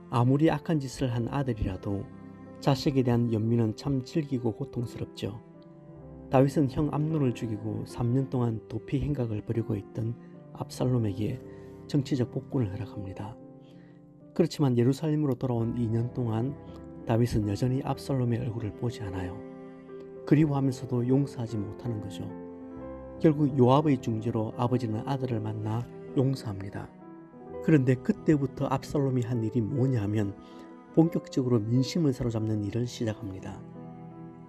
아무리 악한 짓을 한 아들이라도 자식에 대한 연민은 참 질기고 고통스럽죠. 다윗은 형 암논을 죽이고 3년 동안 도피 행각을 벌이고 있던 압살롬에게 정치적 복권을 허락합니다. 그렇지만 예루살렘으로 돌아온 2년 동안 다윗은 여전히 압살롬의 얼굴을 보지 않아요. 그리워하면서도 용서하지 못하는 거죠. 결국 요압의 중재로 아버지는 아들을 만나 용서합니다. 그런데 그때부터 압살롬이 한 일이 뭐냐면 본격적으로 민심을 사로잡는 일을 시작합니다.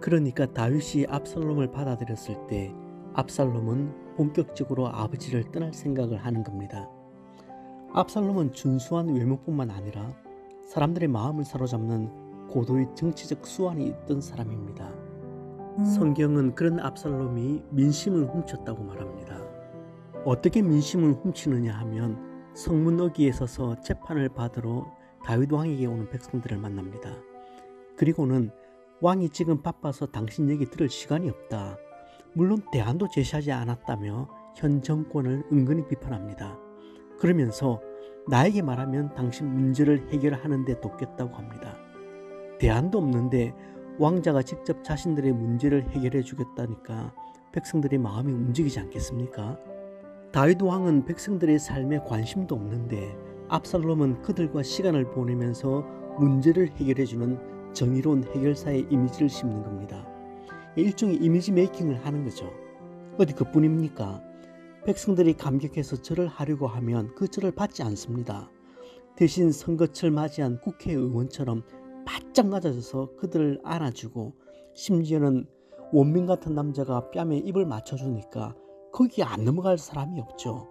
그러니까 다윗이 압살롬을 받아들였을 때 압살롬은 본격적으로 아버지를 떠날 생각을 하는 겁니다. 압살롬은 준수한 외모뿐만 아니라 사람들의 마음을 사로잡는 고도의 정치적 수완이 있던 사람입니다. 성경은 그런 압살롬이 민심을 훔쳤다고 말합니다. 어떻게 민심을 훔치느냐 하면 성문 어귀에 서서 재판을 받으러 다윗 왕에게 오는 백성들을 만납니다. 그리고는 왕이 지금 바빠서 당신 얘기 들을 시간이 없다. 물론 대안도 제시하지 않았다며 현 정권을 은근히 비판합니다. 그러면서 나에게 말하면 당신 문제를 해결하는 데 돕겠다고 합니다. 대안도 없는데 왕자가 직접 자신들의 문제를 해결해 주겠다니까 백성들의 마음이 움직이지 않겠습니까? 다윗 왕은 백성들의 삶에 관심도 없는데 압살롬은 그들과 시간을 보내면서 문제를 해결해 주는 정의로운 해결사의 이미지를 심는 겁니다. 일종의 이미지 메이킹을 하는 거죠. 어디 그뿐입니까? 백성들이 감격해서 절을 하려고 하면 그 절을 받지 않습니다. 대신 선거철 맞이한 국회의원처럼 바짝 낮아져서 그들을 안아주고 심지어는 원민 같은 남자가 뺨에 입을 맞춰주니까 거기에 안 넘어갈 사람이 없죠.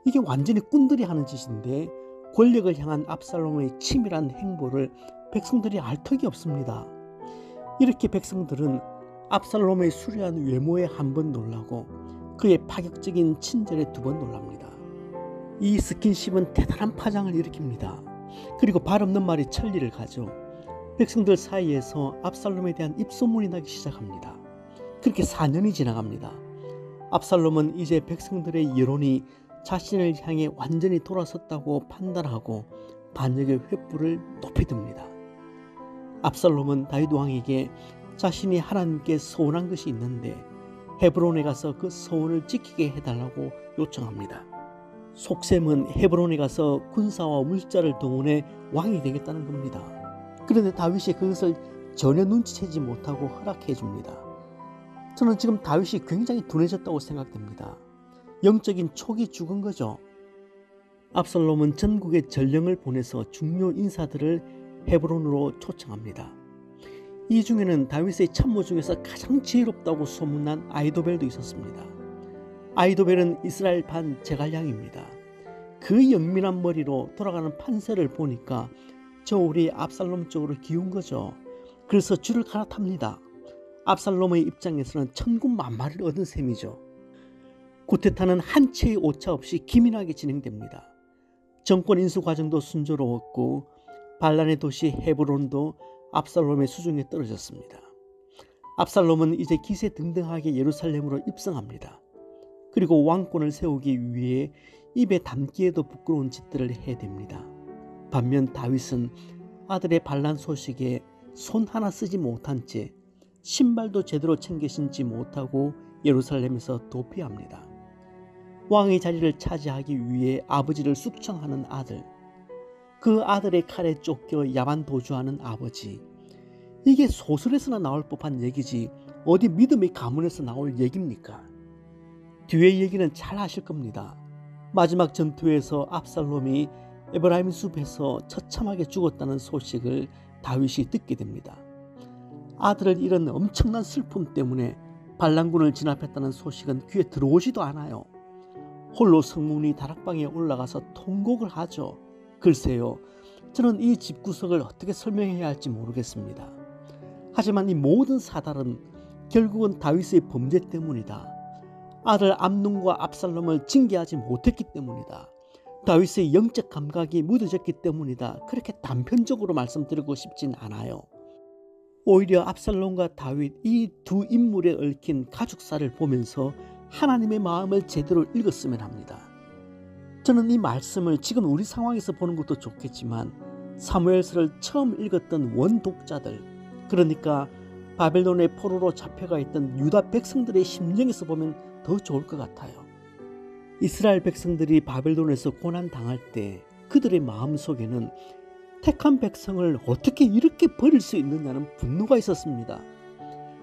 이게 완전히 꾼들이 하는 짓인데 권력을 향한 압살롬의 치밀한 행보를 백성들이 알 턱이 없습니다. 이렇게 백성들은 압살롬의 수려한 외모에 한 번 놀라고 그의 파격적인 친절에 두 번 놀랍니다. 이 스킨십은 대단한 파장을 일으킵니다. 그리고 발 없는 말이 천리를 가죠. 백성들 사이에서 압살롬에 대한 입소문이 나기 시작합니다. 그렇게 4년이 지나갑니다. 압살롬은 이제 백성들의 여론이 자신을 향해 완전히 돌아섰다고 판단하고 반역의 횃불을 높이 듭니다. 압살롬은 다윗 왕에게 자신이 하나님께 소원한 것이 있는데 헤브론에 가서 그 소원을 지키게 해달라고 요청합니다. 속셈은 헤브론에 가서 군사와 물자를 동원해 왕이 되겠다는 겁니다. 그런데 다윗이 그것을 전혀 눈치채지 못하고 허락해 줍니다. 저는 지금 다윗이 굉장히 둔해졌다고 생각됩니다. 영적인 촉이 죽은 거죠. 압살롬은 전국에 전령을 보내서 중요 인사들을 헤브론으로 초청합니다. 이 중에는 다윗의 참모 중에서 가장 지혜롭다고 소문난 아히도벨도 있었습니다. 아히도벨은 이스라엘 반 제갈량입니다. 그 영민한 머리로 돌아가는 판세를 보니까 저울이 압살롬 쪽으로 기운 거죠. 그래서 줄을 갈아탑니다. 압살롬의 입장에서는 천군만마를 얻은 셈이죠. 구테타는 한 채의 오차 없이 기민하게 진행됩니다. 정권 인수 과정도 순조로웠고 반란의 도시 헤브론도 압살롬의 수중에 떨어졌습니다. 압살롬은 이제 기세등등하게 예루살렘으로 입성합니다. 그리고 왕권을 세우기 위해 입에 담기에도 부끄러운 짓들을 해댑니다. 반면 다윗은 아들의 반란 소식에 손 하나 쓰지 못한 채 신발도 제대로 챙겨 신지 못하고 예루살렘에서 도피합니다. 왕의 자리를 차지하기 위해 아버지를 숙청하는 아들, 그 아들의 칼에 쫓겨 야반 도주하는 아버지, 이게 소설에서나 나올 법한 얘기지 어디 믿음의 가문에서 나올 얘기입니까? 뒤의 얘기는 잘 아실 겁니다. 마지막 전투에서 압살롬이 에브라임 숲에서 처참하게 죽었다는 소식을 다윗이 듣게 됩니다. 아들을 잃은 엄청난 슬픔 때문에 반란군을 진압했다는 소식은 귀에 들어오지도 않아요. 홀로 성문이 다락방에 올라가서 통곡을 하죠. 글쎄요, 저는 이 집구석을 어떻게 설명해야 할지 모르겠습니다. 하지만 이 모든 사달은 결국은 다윗의 범죄 때문이다. 아들 암논과 압살롬을 징계하지 못했기 때문이다. 다윗의 영적 감각이 무뎌졌기 때문이다. 그렇게 단편적으로 말씀드리고 싶진 않아요. 오히려 압살롬과 다윗, 이 두 인물에 얽힌 가죽사를 보면서 하나님의 마음을 제대로 읽었으면 합니다. 저는 이 말씀을 지금 우리 상황에서 보는 것도 좋겠지만 사무엘서를 처음 읽었던 원독자들, 그러니까 바벨론의 포로로 잡혀가 있던 유다 백성들의 심정에서 보면 더 좋을 것 같아요. 이스라엘 백성들이 바벨론에서 고난당할 때 그들의 마음속에는 택한 백성을 어떻게 이렇게 버릴 수 있느냐는 분노가 있었습니다.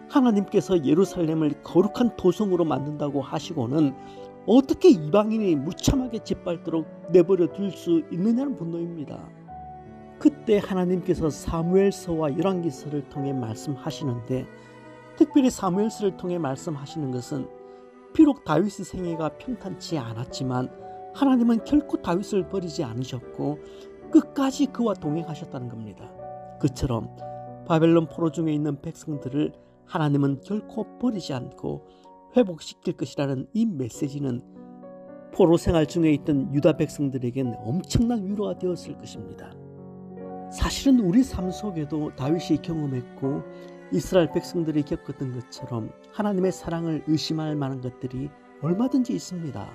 하나님께서 예루살렘을 거룩한 도성으로 만든다고 하시고는 어떻게 이방인이 무참하게 짓밟도록 내버려 둘 수 있느냐는 분노입니다. 그때 하나님께서 사무엘서와 열왕기서를 통해 말씀하시는데, 특별히 사무엘서를 통해 말씀하시는 것은 비록 다윗의 생애가 평탄치 않았지만 하나님은 결코 다윗을 버리지 않으셨고 끝까지 그와 동행하셨다는 겁니다. 그처럼 바벨론 포로 중에 있는 백성들을 하나님은 결코 버리지 않고 회복시킬 것이라는 이 메시지는 포로 생활 중에 있던 유다 백성들에겐 엄청난 위로가 되었을 것입니다. 사실은 우리 삶 속에도 다윗이 경험했고 이스라엘 백성들이 겪었던 것처럼 하나님의 사랑을 의심할 만한 것들이 얼마든지 있습니다.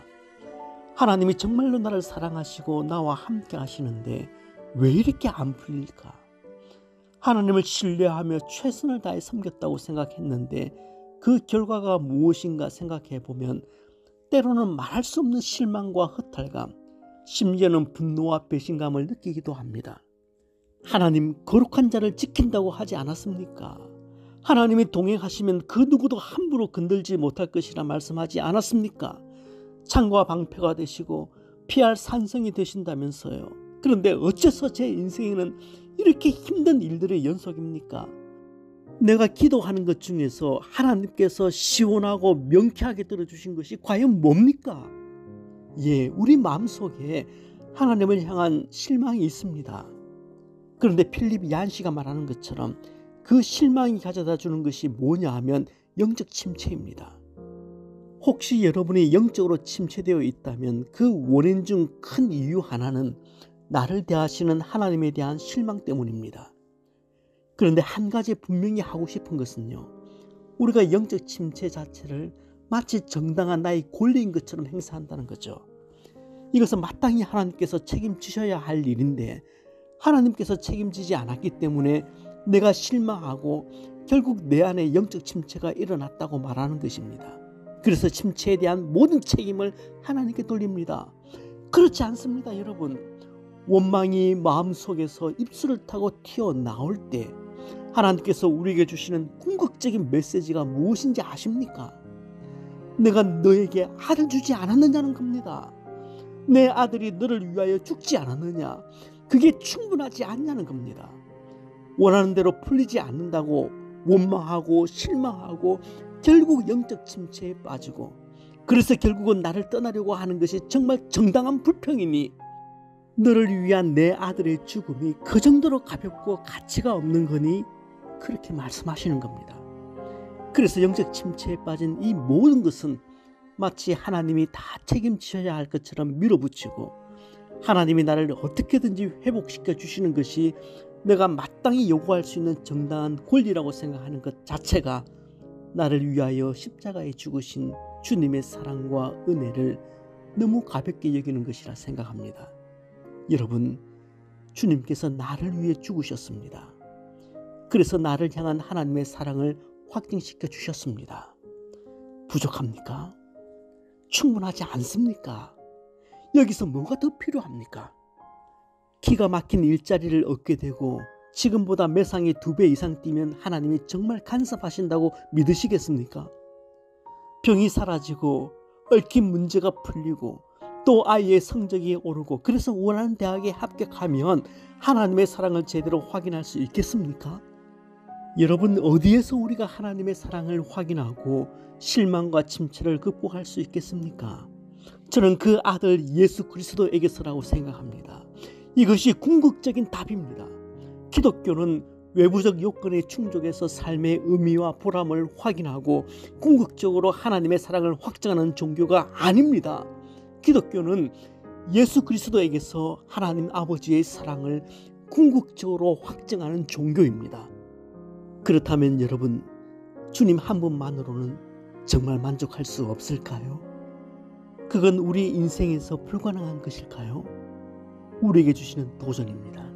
하나님이 정말로 나를 사랑하시고 나와 함께 하시는데 왜 이렇게 안 풀릴까? 하나님을 신뢰하며 최선을 다해 섬겼다고 생각했는데 그 결과가 무엇인가 생각해 보면 때로는 말할 수 없는 실망과 허탈감, 심지어는 분노와 배신감을 느끼기도 합니다. 하나님 거룩한 자를 지킨다고 하지 않았습니까? 하나님이 동행하시면 그 누구도 함부로 건들지 못할 것이라 말씀하지 않았습니까? 창과 방패가 되시고 피할 산성이 되신다면서요. 그런데 어째서 제 인생에는 이렇게 힘든 일들의 연속입니까? 내가 기도하는 것 중에서 하나님께서 시원하고 명쾌하게 들어주신 것이 과연 뭡니까? 예, 우리 마음속에 하나님을 향한 실망이 있습니다. 그런데 필립 얀시가 말하는 것처럼 그 실망이 가져다 주는 것이 뭐냐 하면 영적 침체입니다. 혹시 여러분이 영적으로 침체되어 있다면 그 원인 중 큰 이유 하나는 나를 대하시는 하나님에 대한 실망 때문입니다. 그런데 한 가지 분명히 하고 싶은 것은요, 우리가 영적 침체 자체를 마치 정당한 나의 권리인 것처럼 행사한다는 거죠. 이것은 마땅히 하나님께서 책임지셔야 할 일인데 하나님께서 책임지지 않았기 때문에 내가 실망하고 결국 내 안에 영적 침체가 일어났다고 말하는 것입니다. 그래서 침체에 대한 모든 책임을 하나님께 돌립니다. 그렇지 않습니다, 여러분. 원망이 마음속에서 입술을 타고 튀어나올 때 하나님께서 우리에게 주시는 궁극적인 메시지가 무엇인지 아십니까? 내가 너에게 아들 주지 않았느냐는 겁니다. 내 아들이 너를 위하여 죽지 않았느냐? 그게 충분하지 않냐는 겁니다. 원하는 대로 풀리지 않는다고 원망하고 실망하고 결국 영적 침체에 빠지고, 그래서 결국은 나를 떠나려고 하는 것이 정말 정당한 불평이니 너를 위한 내 아들의 죽음이 그 정도로 가볍고 가치가 없는 거니? 그렇게 말씀하시는 겁니다. 그래서 영적 침체에 빠진 이 모든 것은 마치 하나님이 다 책임지셔야 할 것처럼 밀어붙이고 하나님이 나를 어떻게든지 회복시켜 주시는 것이 내가 마땅히 요구할 수 있는 정당한 권리라고 생각하는 것 자체가 나를 위하여 십자가에 죽으신 주님의 사랑과 은혜를 너무 가볍게 여기는 것이라 생각합니다. 여러분, 주님께서 나를 위해 죽으셨습니다. 그래서 나를 향한 하나님의 사랑을 확증시켜 주셨습니다. 부족합니까? 충분하지 않습니까? 여기서 뭐가 더 필요합니까? 기가 막힌 일자리를 얻게 되고 지금보다 매상이 2배 이상 뛰면 하나님이 정말 간섭하신다고 믿으시겠습니까? 병이 사라지고 얽힌 문제가 풀리고 또 아이의 성적이 오르고 그래서 원하는 대학에 합격하면 하나님의 사랑을 제대로 확인할 수 있겠습니까? 여러분, 어디에서 우리가 하나님의 사랑을 확인하고 실망과 침체를 극복할 수 있겠습니까? 저는 그 아들 예수 그리스도에게서라고 생각합니다. 이것이 궁극적인 답입니다. 기독교는 외부적 요건의 충족에서 삶의 의미와 보람을 확인하고 궁극적으로 하나님의 사랑을 확증하는 종교가 아닙니다. 기독교는 예수 그리스도에게서 하나님 아버지의 사랑을 궁극적으로 확증하는 종교입니다. 그렇다면 여러분, 주님 한 분만으로는 정말 만족할 수 없을까요? 그건 우리 인생에서 불가능한 것일까요? 우리에게 주시는 도전입니다.